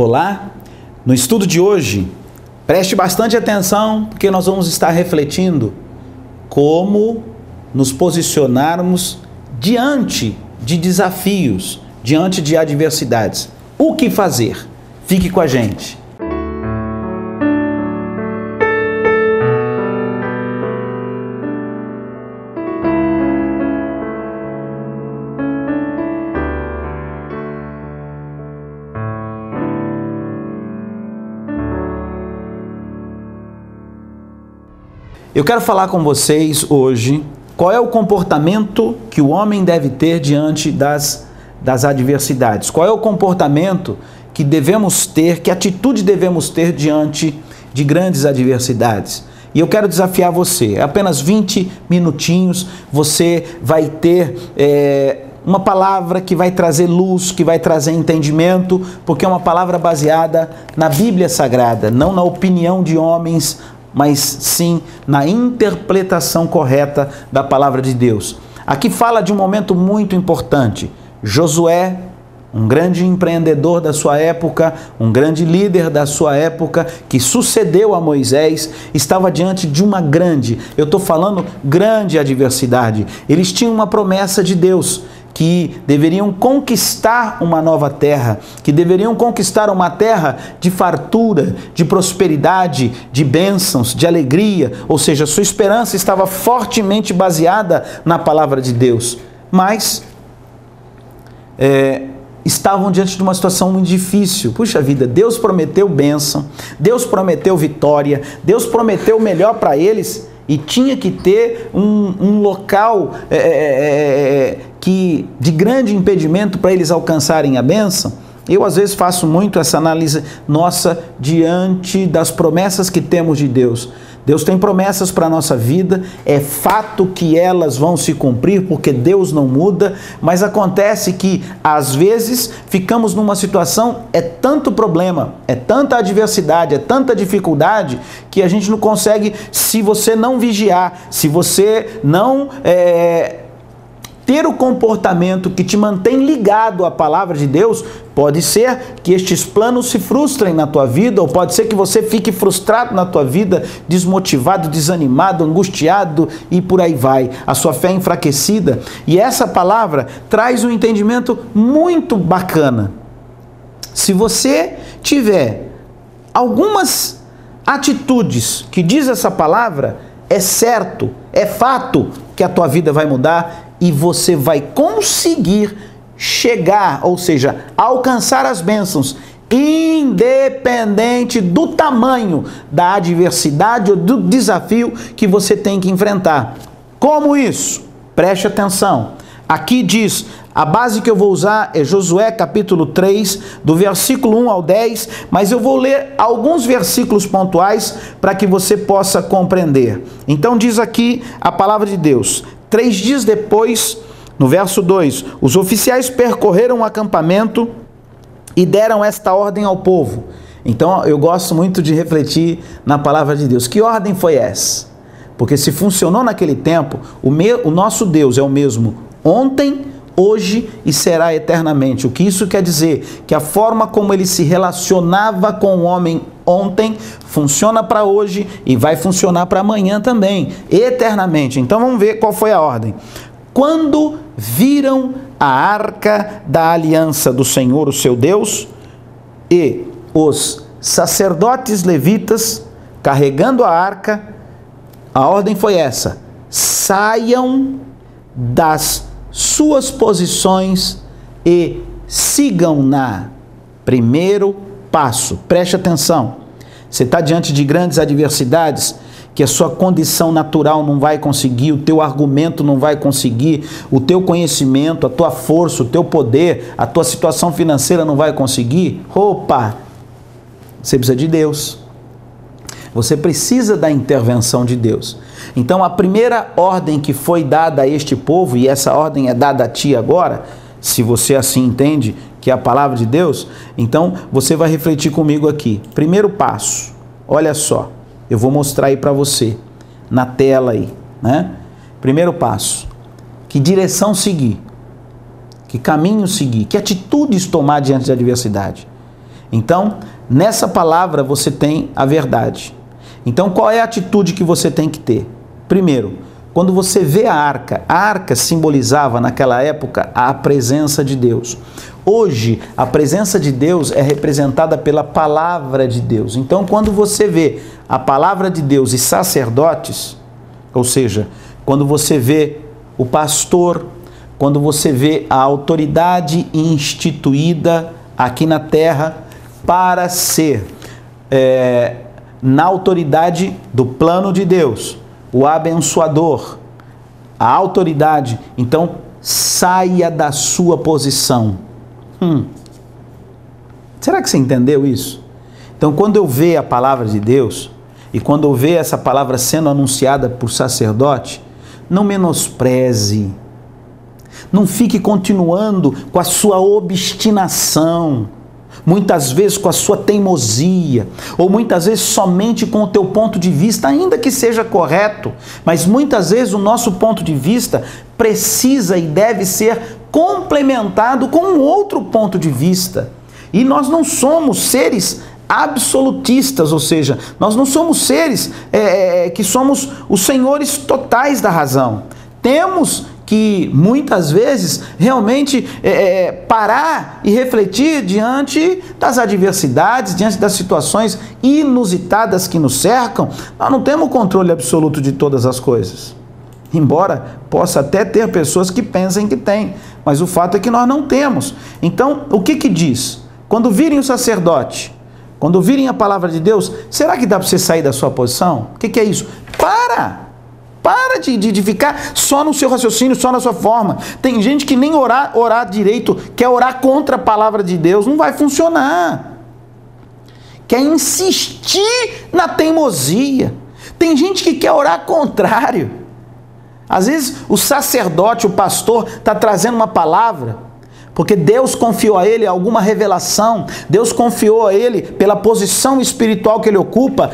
Olá, no estudo de hoje, preste bastante atenção porque nós vamos estar refletindo como nos posicionarmos diante de desafios, diante de adversidades. O que fazer? Fique com a gente. Eu quero falar com vocês hoje qual é o comportamento que o homem deve ter diante das adversidades. Qual é o comportamento que devemos ter, que atitude devemos ter diante de grandes adversidades. E eu quero desafiar você, apenas 20 minutinhos, você vai ter uma palavra que vai trazer luz, que vai trazer entendimento, porque é uma palavra baseada na Bíblia Sagrada, não na opinião de homens, mas sim na interpretação correta da palavra de Deus. Aqui fala de um momento muito importante. Josué, um grande empreendedor da sua época, um grande líder da sua época, que sucedeu a Moisés, estava diante de uma grande adversidade. Eles tinham uma promessa de Deus, que deveriam conquistar uma nova terra, que deveriam conquistar uma terra de fartura, de prosperidade, de bênçãos, de alegria, ou seja, sua esperança estava fortemente baseada na palavra de Deus. Mas estavam diante de uma situação muito difícil. Puxa vida, Deus prometeu bênção, Deus prometeu vitória, Deus prometeu o melhor para eles, e tinha que ter um local de grande impedimento para eles alcançarem a bênção. Eu às vezes faço muito essa análise nossa diante das promessas que temos de Deus. Deus tem promessas para a nossa vida, é fato que elas vão se cumprir, porque Deus não muda, mas acontece que, às vezes, ficamos numa situação, é tanto problema, é tanta adversidade, é tanta dificuldade, que a gente não consegue, se você não vigiar, se você não ter o comportamento que te mantém ligado à palavra de Deus, pode ser que estes planos se frustrem na tua vida, ou pode ser que você fique frustrado na tua vida, desmotivado, desanimado, angustiado e por aí vai. A sua fé enfraquecida. E essa palavra traz um entendimento muito bacana. Se você tiver algumas atitudes que diz essa palavra, é certo, é fato que a tua vida vai mudar e você vai conseguir chegar, ou seja, alcançar as bênçãos, independente do tamanho da adversidade ou do desafio que você tem que enfrentar. Como isso? Preste atenção. Aqui diz, a base que eu vou usar é Josué capítulo 3, do versículo 1 ao 10, mas eu vou ler alguns versículos pontuais para que você possa compreender. Então diz aqui a palavra de Deus: 3 dias depois, no verso 2, os oficiais percorreram o acampamento e deram esta ordem ao povo. Então eu gosto muito de refletir na palavra de Deus. Que ordem foi essa? Porque se funcionou naquele tempo, o nosso Deus é o mesmo ontem, hoje e será eternamente. O que isso quer dizer? Que a forma como ele se relacionava com o homem ontem funciona para hoje e vai funcionar para amanhã também, eternamente. Então vamos ver qual foi a ordem. Quando viram a arca da aliança do Senhor, o seu Deus, e os sacerdotes levitas carregando a arca, a ordem foi essa: saiam das suas posições e sigam-na. Primeiro passo, preste atenção. Você está diante de grandes adversidades que a sua condição natural não vai conseguir, o teu argumento não vai conseguir, o teu conhecimento, a tua força, o teu poder, a tua situação financeira não vai conseguir. Opa! Você precisa de Deus. Você precisa da intervenção de Deus. Então a primeira ordem que foi dada a este povo, e essa ordem é dada a ti agora, se você assim entende que é a palavra de Deus, então você vai refletir comigo aqui. Primeiro passo, olha só, eu vou mostrar aí para você, na tela aí, né? Primeiro passo, que direção seguir, que caminho seguir, que atitudes tomar diante da adversidade. Então, nessa palavra você tem a verdade. Então, qual é a atitude que você tem que ter? Primeiro, quando você vê a arca simbolizava naquela época a presença de Deus. Hoje, a presença de Deus é representada pela palavra de Deus. Então, quando você vê a palavra de Deus e sacerdotes, ou seja, quando você vê o pastor, quando você vê a autoridade instituída aqui na terra para ser na autoridade do plano de Deus, o abençoador, a autoridade, então saia da sua posição. Será que você entendeu isso? Então, quando eu ver a palavra de Deus, e quando eu ver essa palavra sendo anunciada por sacerdote, não menospreze, não fique continuando com a sua obstinação, muitas vezes com a sua teimosia, ou muitas vezes somente com o teu ponto de vista, ainda que seja correto, mas muitas vezes o nosso ponto de vista precisa e deve ser complementado com um outro ponto de vista. E nós não somos seres absolutistas, ou seja, nós não somos seres que somos os senhores totais da razão. Temos que muitas vezes realmente parar e refletir diante das adversidades, diante das situações inusitadas que nos cercam. Nós não temos controle absoluto de todas as coisas, embora possa até ter pessoas que pensem que tem, mas o fato é que nós não temos. Então, o que diz? Quando virem o sacerdote, quando virem a palavra de Deus, será que dá para você sair da sua posição? O que é isso? Para de ficar só no seu raciocínio, só na sua forma. Tem gente que nem orar direito, quer orar contra a palavra de Deus, não vai funcionar. Quer insistir na teimosia. Tem gente que quer orar contrário. Às vezes o sacerdote, o pastor, está trazendo uma palavra, porque Deus confiou a ele alguma revelação, Deus confiou a ele, pela posição espiritual que ele ocupa,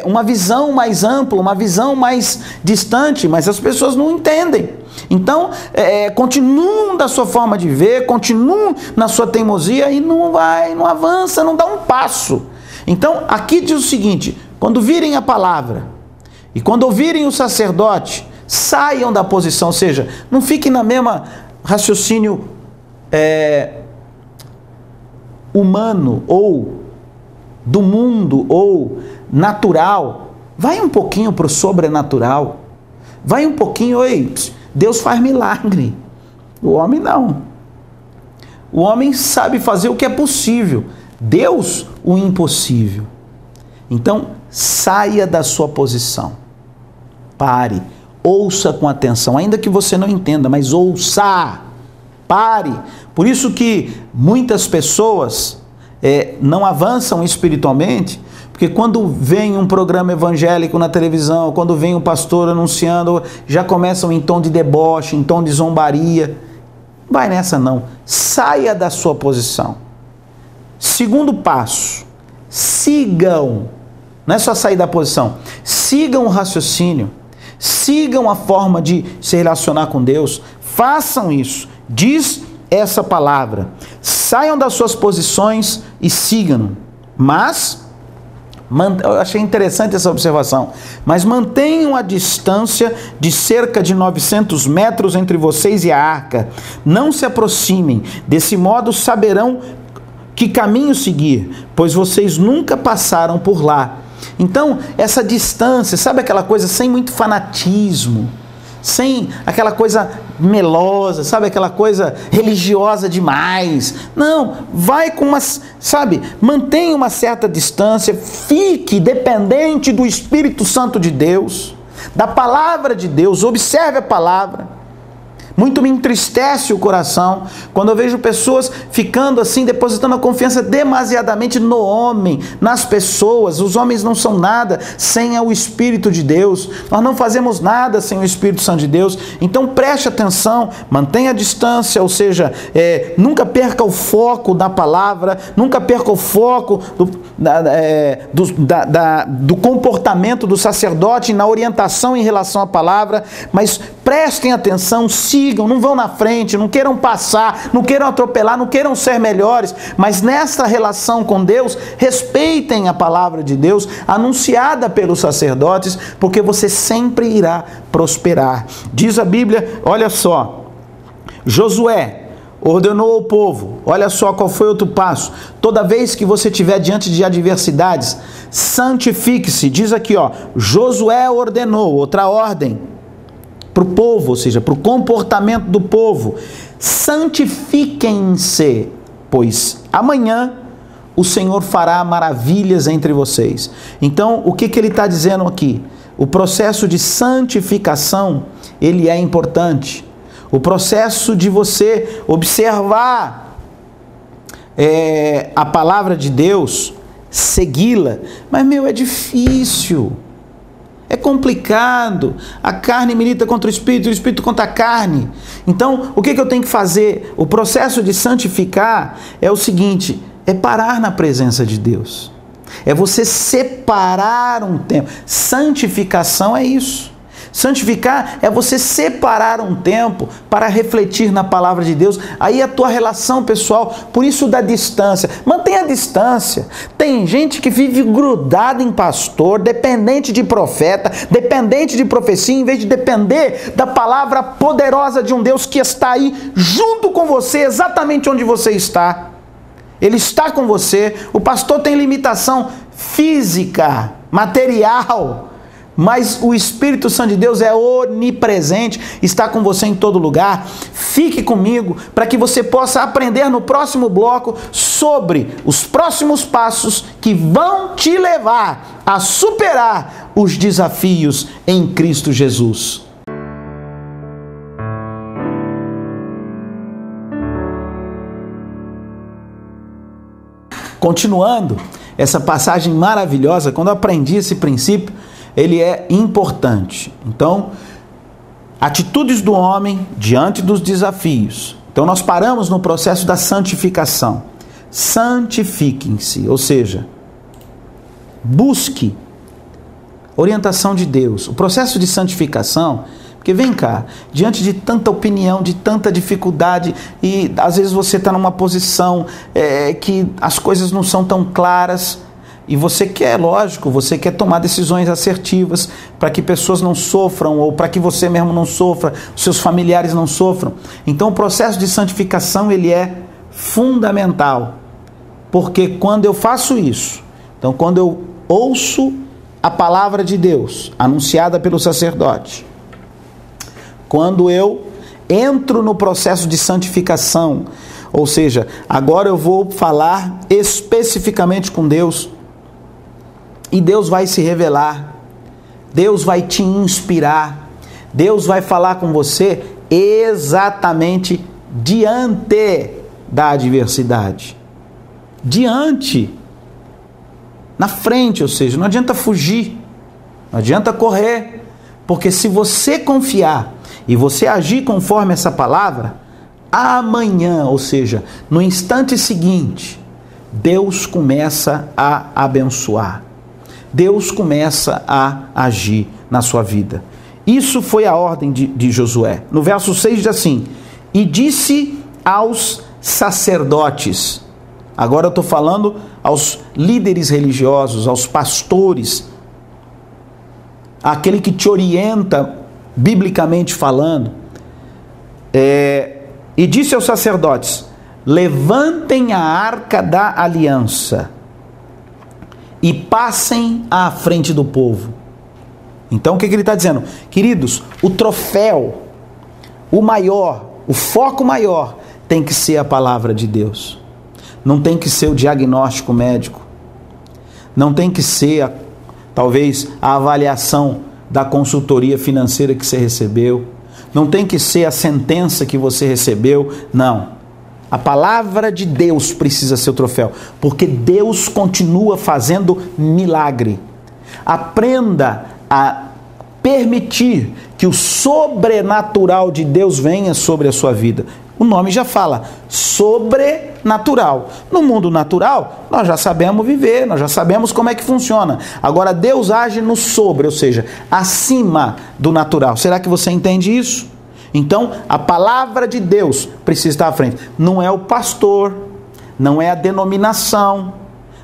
uma visão mais ampla, uma visão mais distante, mas as pessoas não entendem. Então, continuam da sua forma de ver, continuam na sua teimosia e não avança, não dá um passo. Então, aqui diz o seguinte: quando virem a palavra e quando ouvirem o sacerdote, saiam da posição, ou seja, não fiquem na mesma raciocínio humano, ou do mundo, ou natural. Vai um pouquinho para o sobrenatural. Vai um pouquinho, Deus faz milagre. O homem não. O homem sabe fazer o que é possível. Deus, o impossível. Então, saia da sua posição. Pare. Ouça com atenção, ainda que você não entenda, mas ouça. Pare. Por isso que muitas pessoas não avançam espiritualmente, porque quando vem um programa evangélico na televisão, quando vem um pastor anunciando, já começam em tom de deboche, em tom de zombaria. Vai nessa não. Saia da sua posição. Segundo passo, sigam. Não é só sair da posição. Sigam o raciocínio. Sigam a forma de se relacionar com Deus. Façam isso. Diz essa palavra. Saiam das suas posições e sigam. Mas, eu achei interessante essa observação, mas mantenham a distância de cerca de 900 metros entre vocês e a arca. Não se aproximem. Desse modo saberão que caminho seguir, pois vocês nunca passaram por lá. Então, essa distância, sabe aquela coisa sem muito fanatismo, sem aquela coisa melosa, sabe aquela coisa religiosa demais. Não, vai com mantenha uma certa distância, fique dependente do Espírito Santo de Deus, da palavra de Deus, observe a palavra. Muito me entristece o coração quando eu vejo pessoas ficando assim, depositando a confiança demasiadamente no homem, nas pessoas. Os homens não são nada sem o Espírito de Deus. Nós não fazemos nada sem o Espírito Santo de Deus. Então preste atenção, mantenha a distância, ou seja, nunca perca o foco da palavra, nunca perca o foco do comportamento do sacerdote na orientação em relação à palavra, mas prestem atenção, sigam, não vão na frente, não queiram passar, não queiram atropelar, não queiram ser melhores, mas nesta relação com Deus, respeitem a palavra de Deus, anunciada pelos sacerdotes, porque você sempre irá prosperar. Diz a Bíblia, olha só, Josué ordenou ao povo, olha só qual foi outro passo: toda vez que você estiver diante de adversidades, santifique-se. Diz aqui, ó, Josué ordenou, outra ordem para o povo, ou seja, para o comportamento do povo: santifiquem-se, pois amanhã o Senhor fará maravilhas entre vocês. Então, o que ele está dizendo aqui? O processo de santificação, ele é importante. O processo de você observar a palavra de Deus, segui-la, mas é difícil, é complicado, a carne milita contra o espírito contra a carne. Então, o que eu tenho que fazer? O processo de santificar é o seguinte, é parar na presença de Deus, é você separar um tempo. Santificação é isso. Santificar é você separar um tempo para refletir na palavra de Deus. Aí a tua relação pessoal, por isso da distância, mantenha a distância. Tem gente que vive grudada em pastor, dependente de profeta, dependente de profecia, em vez de depender da palavra poderosa de um Deus que está aí junto com você, exatamente onde você está. Ele está com você. O pastor tem limitação física, material, mas o Espírito Santo de Deus é onipresente, está com você em todo lugar. Fique comigo para que você possa aprender no próximo bloco sobre os próximos passos que vão te levar a superar os desafios em Cristo Jesus. Continuando essa passagem maravilhosa, quando eu aprendi esse princípio, ele é importante. Então, atitudes do homem diante dos desafios. Então, nós paramos no processo da santificação. Santifiquem-se, ou seja, busque orientação de Deus. O processo de santificação, porque vem cá, diante de tanta opinião, de tanta dificuldade, e às vezes você está numa posição que as coisas não são tão claras, e você quer, lógico, você quer tomar decisões assertivas para que pessoas não sofram, ou para que você mesmo não sofra, seus familiares não sofram. Então o processo de santificação, ele é fundamental, porque quando eu faço isso, então quando eu ouço a palavra de Deus, anunciada pelo sacerdote, quando eu entro no processo de santificação, ou seja, agora eu vou falar especificamente com Deus, e Deus vai se revelar, Deus vai te inspirar, Deus vai falar com você exatamente diante da adversidade. Diante, na frente, ou seja, não adianta fugir, não adianta correr, porque se você confiar e você agir conforme essa palavra, amanhã, ou seja, no instante seguinte, Deus começa a abençoar. Deus começa a agir na sua vida. Isso foi a ordem de Josué. No verso 6 diz assim: e disse aos sacerdotes. Agora eu estou falando aos líderes religiosos, aos pastores, aquele que te orienta, biblicamente falando. E disse aos sacerdotes: levantem a arca da aliança e passem à frente do povo. Então o que ele está dizendo? Queridos, o troféu, o maior, o foco maior tem que ser a palavra de Deus. Não tem que ser o diagnóstico médico. Não tem que ser, talvez, a avaliação da consultoria financeira que você recebeu. Não tem que ser a sentença que você recebeu. Não. A palavra de Deus precisa ser o troféu, porque Deus continua fazendo milagre. Aprenda a permitir que o sobrenatural de Deus venha sobre a sua vida. O nome já fala, sobrenatural. No mundo natural, nós já sabemos viver, nós já sabemos como é que funciona. Agora, Deus age no sobre, ou seja, acima do natural. Será que você entende isso? Então, a palavra de Deus precisa estar à frente. Não é o pastor, não é a denominação.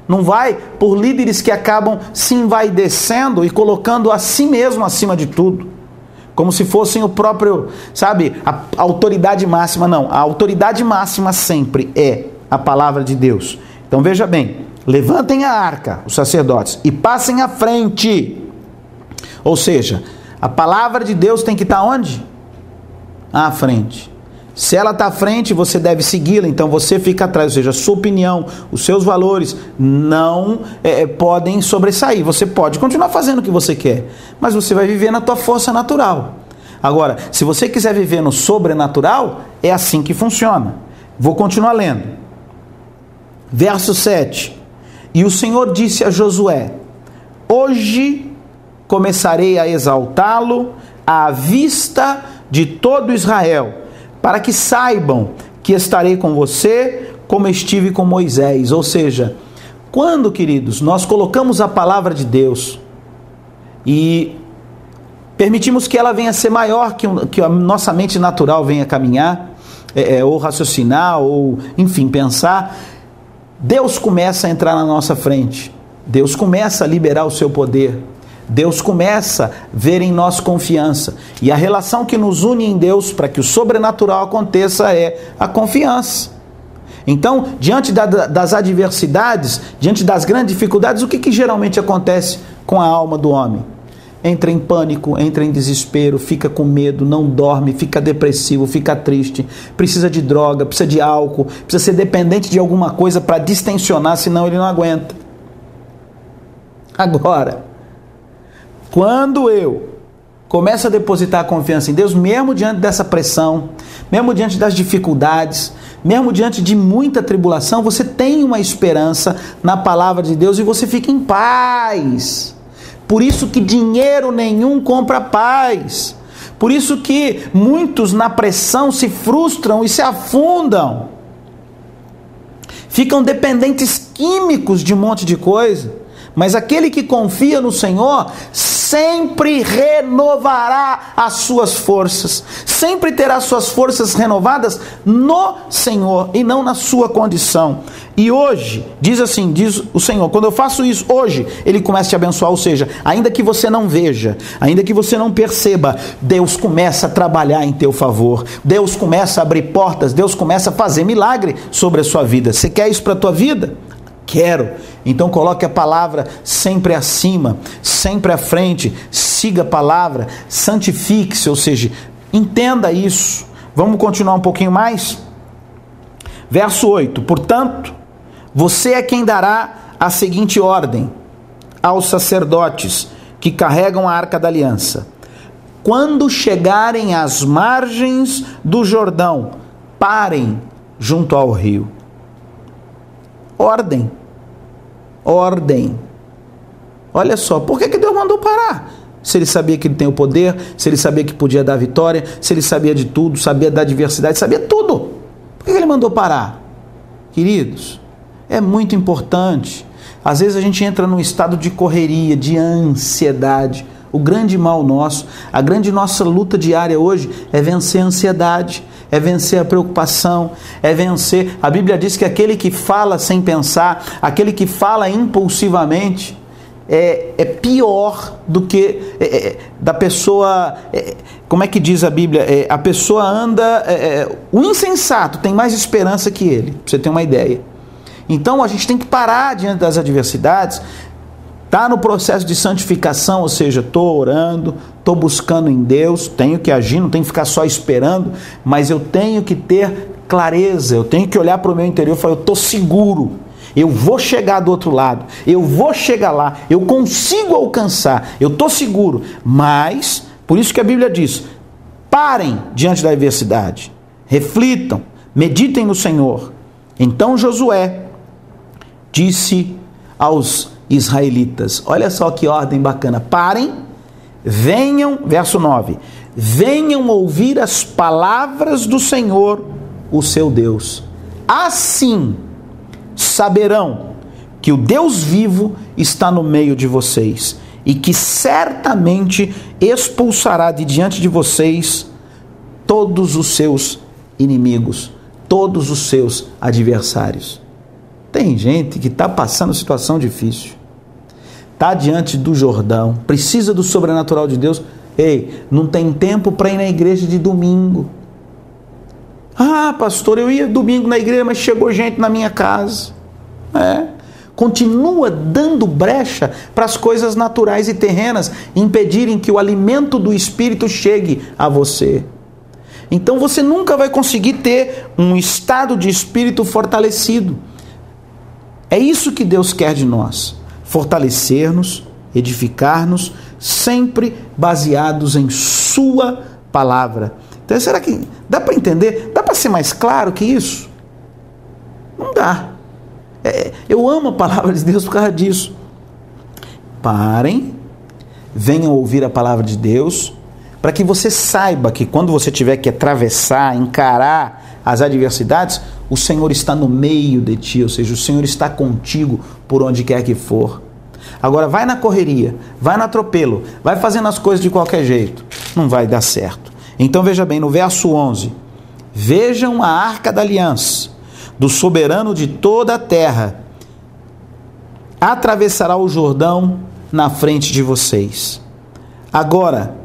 Não vai por líderes que acabam se envaidecendo e colocando a si mesmo acima de tudo. Como se fossem o próprio, sabe, a autoridade máxima. Não, a autoridade máxima sempre é a palavra de Deus. Então veja bem, levantem a arca, os sacerdotes, e passem à frente. Ou seja, a palavra de Deus tem que estar onde? À frente. Se ela está à frente, você deve segui-la, então você fica atrás, ou seja, a sua opinião, os seus valores não podem sobressair. Você pode continuar fazendo o que você quer, mas você vai viver na tua força natural. Agora, se você quiser viver no sobrenatural, é assim que funciona. Vou continuar lendo. Verso 7. E o Senhor disse a Josué: hoje começarei a exaltá-lo à vista de todo Israel, para que saibam que estarei com você como estive com Moisés. Ou seja, quando, queridos, nós colocamos a palavra de Deus e permitimos que ela venha a ser maior que a nossa mente natural venha caminhar, ou raciocinar, ou enfim, pensar, Deus começa a entrar na nossa frente. Deus começa a liberar o seu poder. Deus começa a ver em nós confiança. E a relação que nos une em Deus para que o sobrenatural aconteça é a confiança. Então, diante das adversidades, diante das grandes dificuldades, o que geralmente acontece com a alma do homem? Entra em pânico, entra em desespero, fica com medo, não dorme, fica depressivo, fica triste, precisa de droga, precisa de álcool, precisa ser dependente de alguma coisa para distensionar, senão ele não aguenta. Agora, quando eu começo a depositar a confiança em Deus, mesmo diante dessa pressão, mesmo diante das dificuldades, mesmo diante de muita tribulação, você tem uma esperança na palavra de Deus e você fica em paz. Por isso que dinheiro nenhum compra paz. Por isso que muitos na pressão se frustram e se afundam. Ficam dependentes químicos de um monte de coisa. Mas aquele que confia no Senhor sempre renovará as suas forças, sempre terá suas forças renovadas no Senhor e não na sua condição. E hoje, diz assim, diz o Senhor, quando eu faço isso hoje, Ele começa a te abençoar, ou seja, ainda que você não veja, ainda que você não perceba, Deus começa a trabalhar em teu favor, Deus começa a abrir portas, Deus começa a fazer milagre sobre a sua vida. Você quer isso para a tua vida? Quero. Então coloque a palavra sempre acima, sempre à frente, siga a palavra, santifique-se, ou seja, entenda isso. Vamos continuar um pouquinho mais? Verso 8. Portanto, você é quem dará a seguinte ordem aos sacerdotes que carregam a arca da aliança: quando chegarem às margens do Jordão, parem junto ao rio. Ordem. Ordem. Olha só, por que Deus mandou parar? Se Ele sabia que Ele tem o poder, se Ele sabia que podia dar vitória, se Ele sabia de tudo, sabia da adversidade, sabia tudo. Por que Ele mandou parar? Queridos, é muito importante. Às vezes a gente entra num estado de correria, de ansiedade. O grande mal nosso, a grande nossa luta diária hoje é vencer a ansiedade, é vencer a preocupação, é vencer. A Bíblia diz que aquele que fala sem pensar, aquele que fala impulsivamente, é pior do que da pessoa. Como é que diz a Bíblia? A pessoa anda. O insensato tem mais esperança que ele, para você ter uma ideia. Então a gente tem que parar diante das adversidades. Está no processo de santificação, ou seja, estou orando, estou buscando em Deus, tenho que agir, não tenho que ficar só esperando, mas eu tenho que ter clareza, eu tenho que olhar para o meu interior e falar, eu estou seguro, eu vou chegar do outro lado, eu vou chegar lá, eu consigo alcançar, eu estou seguro. Mas, por isso que a Bíblia diz, parem diante da adversidade, reflitam, meditem no Senhor. Então Josué disse aos israelitas, olha só que ordem bacana, parem, venham, verso 9, venham ouvir as palavras do Senhor, o seu Deus. Assim saberão que o Deus vivo está no meio de vocês e que certamente expulsará de diante de vocês todos os seus inimigos, todos os seus adversários. Tem gente que está passando situação difícil, está diante do Jordão, precisa do sobrenatural de Deus. Ei, não tem tempo para ir na igreja de domingo. Ah, pastor, eu ia domingo na igreja, mas chegou gente na minha casa. Continua dando brecha para as coisas naturais e terrenas impedirem que o alimento do Espírito chegue a você. Então você nunca vai conseguir ter um estado de espírito fortalecido. É isso que Deus quer de nós: fortalecer-nos, edificar-nos, sempre baseados em Sua palavra. Então, será que dá para entender? Dá para ser mais claro que isso? Não dá. Eu amo a palavra de Deus por causa disso. Parem, venham ouvir a palavra de Deus, para que você saiba que quando você tiver que atravessar, encarar as adversidades, o Senhor está no meio de ti, ou seja, o Senhor está contigo por onde quer que for. Agora vai na correria, vai no atropelo, vai fazendo as coisas de qualquer jeito, não vai dar certo. Então veja bem, no verso 11, vejam a arca da aliança do soberano de toda a terra, atravessará o Jordão na frente de vocês. Agora,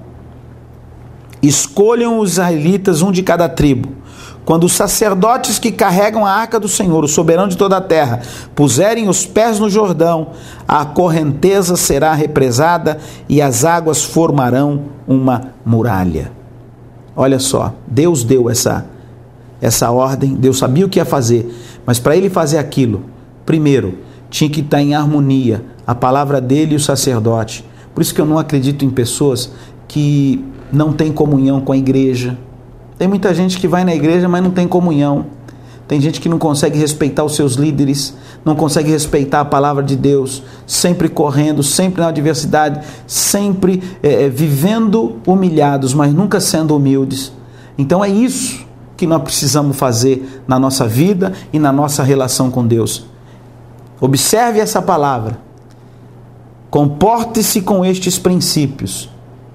escolham os israelitas, um de cada tribo. Quando os sacerdotes que carregam a arca do Senhor, o soberano de toda a terra, puserem os pés no Jordão, a correnteza será represada e as águas formarão uma muralha. Olha só, Deus deu essa ordem, Deus sabia o que ia fazer, mas para ele fazer aquilo, primeiro, tinha que estar em harmonia a palavra dele e o sacerdote. Por isso que eu não acredito em pessoas que não têm comunhão com a igreja. Tem muita gente que vai na igreja, mas não tem comunhão. Tem gente que não consegue respeitar os seus líderes, não consegue respeitar a palavra de Deus, sempre correndo, sempre na adversidade, sempre vivendo humilhados, mas nunca sendo humildes. Então é isso que nós precisamos fazer na nossa vida e na nossa relação com Deus. Observe essa palavra, comporte-se com estes princípios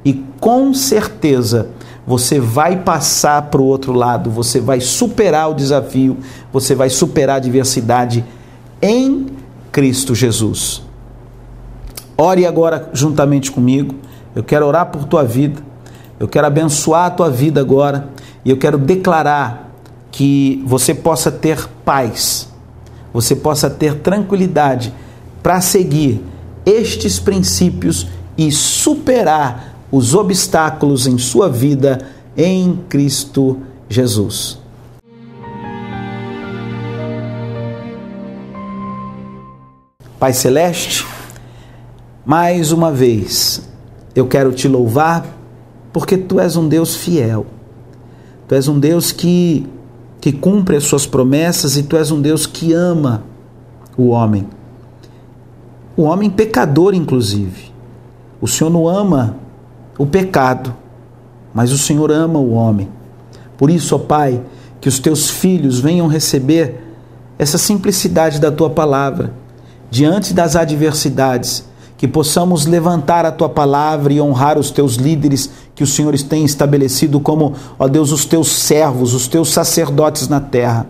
e com certeza você vai passar para o outro lado, você vai superar o desafio, você vai superar a adversidade em Cristo Jesus. Ore agora juntamente comigo, eu quero orar por tua vida, eu quero abençoar a tua vida agora e eu quero declarar que você possa ter paz, você possa ter tranquilidade para seguir estes princípios e superar os obstáculos em sua vida em Cristo Jesus. Pai Celeste, mais uma vez eu quero te louvar porque Tu és um Deus fiel. Tu és um Deus que cumpre as suas promessas e Tu és um Deus que ama o homem pecador inclusive. O Senhor não ama o pecado, mas o Senhor ama o homem. Por isso, ó Pai, que os Teus filhos venham receber essa simplicidade da Tua palavra, diante das adversidades, que possamos levantar a Tua palavra e honrar os Teus líderes que o Senhor tem estabelecido como, ó Deus, os Teus servos, os Teus sacerdotes na terra.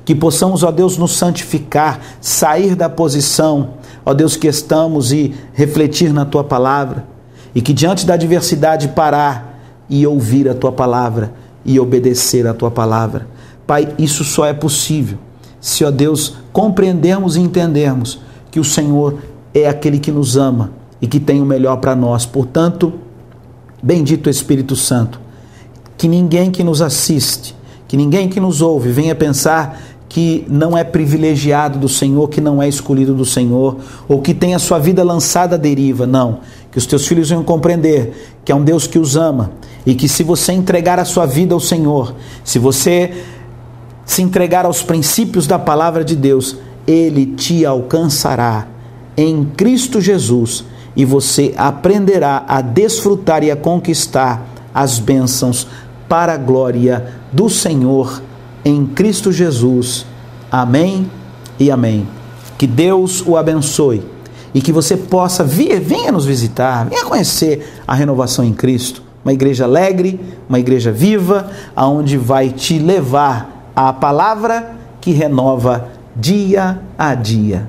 Que possamos, ó Deus, nos santificar, sair da posição, ó Deus, que estamos e refletir na Tua palavra. E que diante da adversidade parar e ouvir a Tua palavra e obedecer a Tua palavra. Pai, isso só é possível se, ó Deus, compreendermos e entendermos que o Senhor é aquele que nos ama e que tem o melhor para nós. Portanto, bendito Espírito Santo, que ninguém que nos assiste, que ninguém que nos ouve venha pensar que não é privilegiado do Senhor, que não é escolhido do Senhor, ou que tem a sua vida lançada à deriva. Não, que os teus filhos venham compreender que é um Deus que os ama e que se você entregar a sua vida ao Senhor, se você se entregar aos princípios da palavra de Deus, Ele te alcançará em Cristo Jesus e você aprenderá a desfrutar e a conquistar as bênçãos para a glória do Senhor. em Cristo Jesus. Amém e amém. Que Deus o abençoe e que você possa venha nos visitar, venha conhecer a Renovação em Cristo, uma igreja alegre, uma igreja viva, aonde vai te levar à palavra que renova dia a dia.